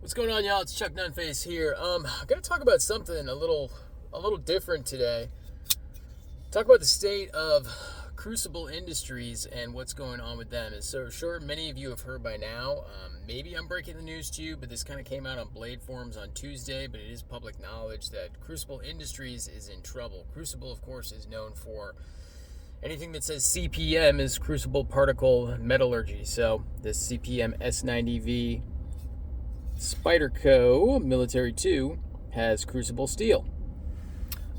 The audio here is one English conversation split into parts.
What's going on, y'all? It's Chuck Nunface here. I'm gonna talk about something a little different today. Talk about the state of Crucible Industries and what's going on with them. And so, sure, many of you have heard by now. Maybe I'm breaking the news to you, but this kind of came out on Blade Forums on Tuesday. But it is public knowledge that Crucible Industries is in trouble. Crucible, of course, is known for anything that says CPM is Crucible Particle Metallurgy. So the CPM S90V Spyderco Military 2 has Crucible steel.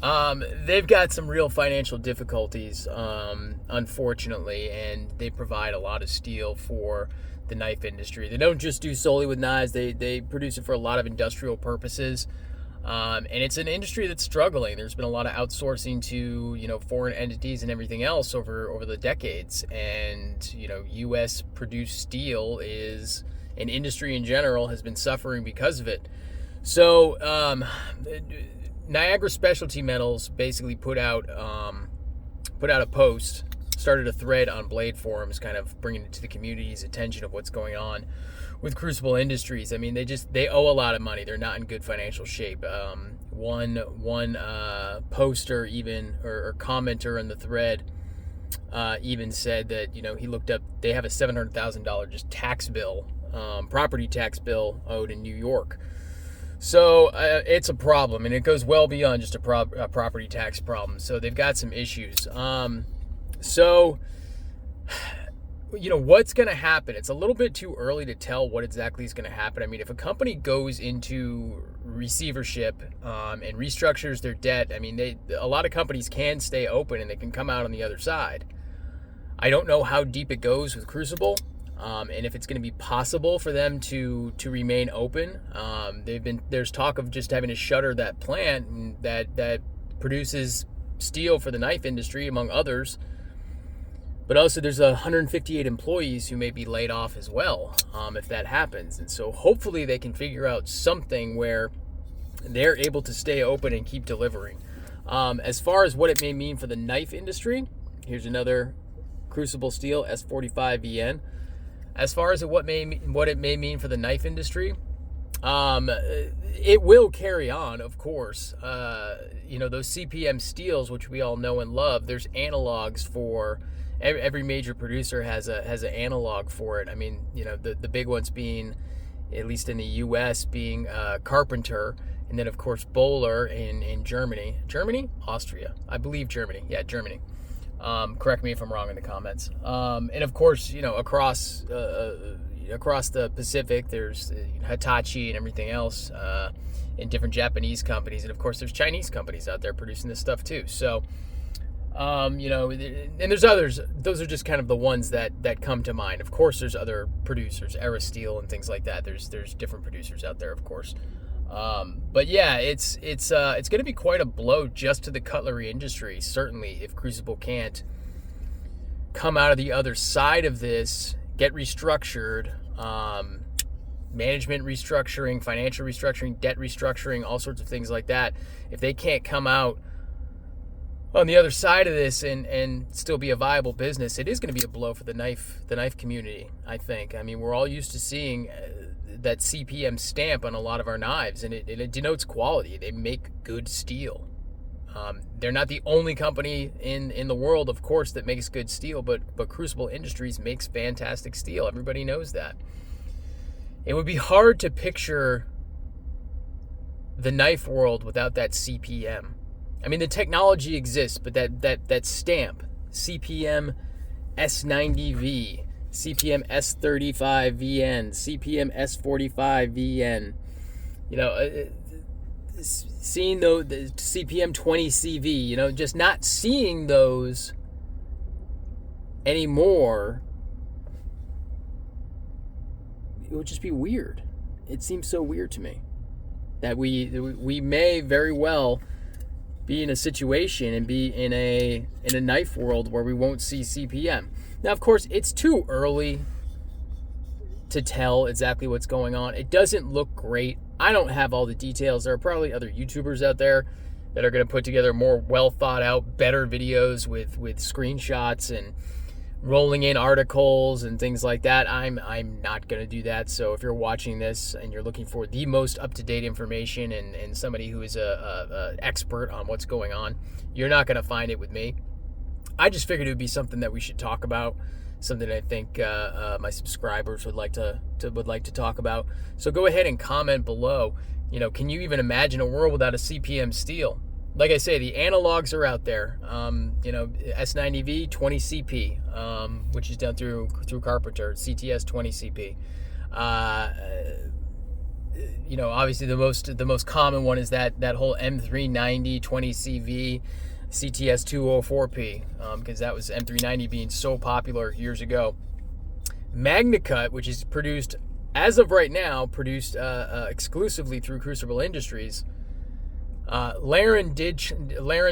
They've got some real financial difficulties, unfortunately, and they provide a lot of steel for the knife industry. They don't just do solely with knives, they produce it for a lot of industrial purposes. And it's an industry that's struggling. There's been a lot of outsourcing to, foreign entities and everything else over the decades. And, U.S. produced steel is an industry in general has been suffering because of it. So, Niagara Specialty Metals basically put out a post, started a thread on Blade Forums, kind of bringing it to the community's attention of what's going on with Crucible Industries. I mean, they owe a lot of money. They're not in good financial shape. One poster even or commenter in the thread even said that he looked up. They have a $700,000 just tax bill, property tax bill owed in New York. So it's a problem, and it goes well beyond just a property tax problem. So they've got some issues. What's going to happen? It's a little bit too early to tell what exactly is going to happen. I mean, if a company goes into receivership and restructures their debt, I mean, a lot of companies can stay open and they can come out on the other side. I don't know how deep it goes with Crucible. And if it's going to be possible for them to remain open. There's talk of just having to shutter that plant that produces steel for the knife industry, among others. But also there's 158 employees who may be laid off as well if that happens. And so hopefully they can figure out something where they're able to stay open and keep delivering. As far as what it may mean for the knife industry, here's another Crucible Steel S45VN. As far as what it may mean for the knife industry, it will carry on, of course. Those CPM steels, which we all know and love, there's analogs for every major producer has an analog for it. I mean, the big ones being, at least in the U.S., being Carpenter, and then of course Bowler in Germany. Austria, I believe Germany. Yeah, Germany. Correct me if I'm wrong in the comments. And of course, across the Pacific, there's Hitachi and everything else, and different Japanese companies, and of course, there's Chinese companies out there producing this stuff too. So, and there's others. Those are just kind of the ones that come to mind. Of course, there's other producers, Aerosteel and things like that. There's different producers out there, of course. But yeah, it's going to be quite a blow just to the cutlery industry, certainly, if Crucible can't come out of the other side of this, get restructured, management restructuring, financial restructuring, debt restructuring, all sorts of things like that. If they can't come out on the other side of this and still be a viable business, it is going to be a blow for the knife community, I think. I mean, we're all used to seeing that CPM stamp on a lot of our knives, and it denotes quality. They make good steel. They're not the only company in the world, of course, that makes good steel, but Crucible Industries makes fantastic steel. Everybody knows that. It would be hard to picture the knife world without that CPM. I mean, the technology exists, but that stamp, CPM S90V, CPM S35VN, CPM S45VN, seeing the CPM 20CV, just not seeing those anymore, it would just be weird. It seems so weird to me that we may very well be in a situation and be in a knife world where we won't see CPM. Now, of course, it's too early to tell exactly what's going on. It doesn't look great. I don't have all the details. There are probably other YouTubers out there that are going to put together more well thought out, better videos with screenshots and rolling in articles and things like that. I'm not going to do that. So if you're watching this and you're looking for the most up-to-date information and somebody who is a expert on what's going on, you're not going to find it with me. I just figured it would be something that we should talk about, something I think my subscribers would like to talk about. So go ahead and comment below. Can you even imagine a world without a CPM steel? Like I say, the analogs are out there. S90V 20 CP, which is done through Carpenter. CTS 20 CP. Obviously the most common one is that whole M390 20 CV CTS 204P, because that was M390 being so popular years ago. MagnaCut, which is produced as of right now, exclusively through Crucible Industries. Laren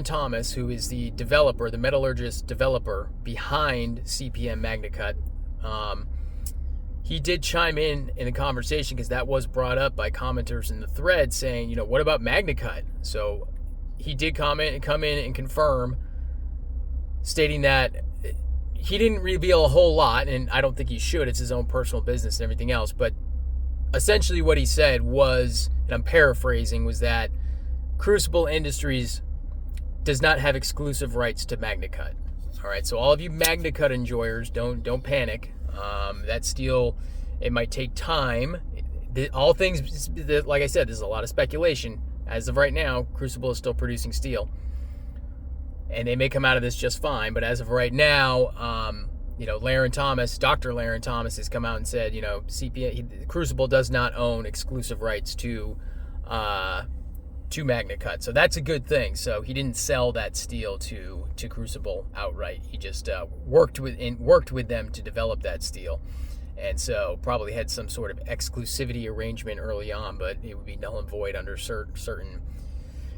Thomas, who is the developer, the metallurgist developer behind CPM MagnaCut, he did chime in the conversation, because that was brought up by commenters in the thread saying, what about MagnaCut? So he did come in and confirm, stating that he didn't reveal a whole lot, and I don't think he should. It's his own personal business and everything else. But essentially what he said was, and I'm paraphrasing, was that Crucible Industries does not have exclusive rights to MagnaCut. All right, so all of you MagnaCut enjoyers, don't panic. That steel, it might take time. All things, like I said, there's a lot of speculation. As of right now, Crucible is still producing steel, and they may come out of this just fine. But as of right now, Dr. Laren Thomas has come out and said, Crucible does not own exclusive rights to MagnaCut, so that's a good thing. So he didn't sell that steel to Crucible outright. He just worked with them to develop that steel, and so probably had some sort of exclusivity arrangement early on, but it would be null and void under certain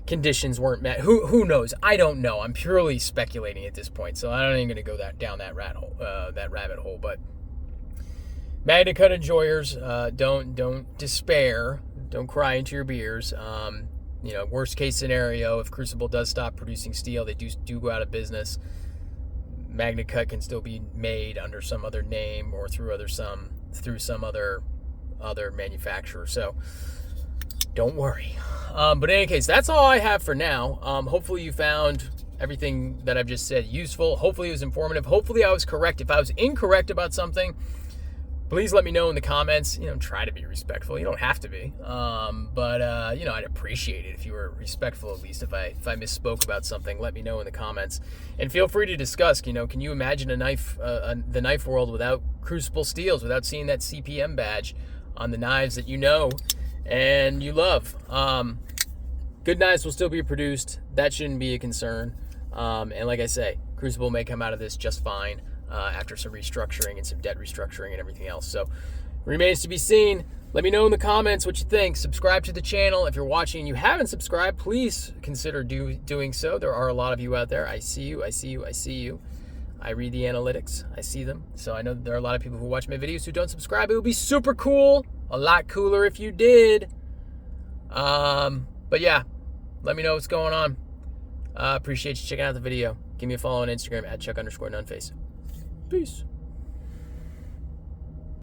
conditions weren't met. Who knows? I don't know. I'm purely speculating at this point, so I'm not even going to go down that rabbit hole. But MagnaCut enjoyers, don't despair. Don't cry into your beers. Worst case scenario, if Crucible does stop producing steel, they do go out of business, MagnaCut can still be made under some other name or through some other manufacturer. So don't worry. But in any case, that's all I have for now. Hopefully you found everything that I've just said useful. Hopefully it was informative. Hopefully I was correct. If I was incorrect about something, please let me know in the comments. Try to be respectful. You don't have to be. But I'd appreciate it if you were respectful, at least. If I misspoke about something, let me know in the comments. And feel free to discuss, can you imagine the knife world without Crucible steels, without seeing that CPM badge on the knives that you know and you love? Good knives will still be produced. That shouldn't be a concern. And like I say, Crucible may come out of this just fine. After some restructuring and some debt restructuring and everything else. So remains to be seen. Let me know in the comments what you think. Subscribe to the channel. If you're watching and you haven't subscribed, please consider doing so. There are a lot of you out there. I see you. I read the analytics. I see them. So I know that there are a lot of people who watch my videos who don't subscribe. It would be super cool. A lot cooler if you did. But yeah, let me know what's going on. Appreciate you checking out the video. Give me a follow on Instagram at @Chuck_Nunface. Peace.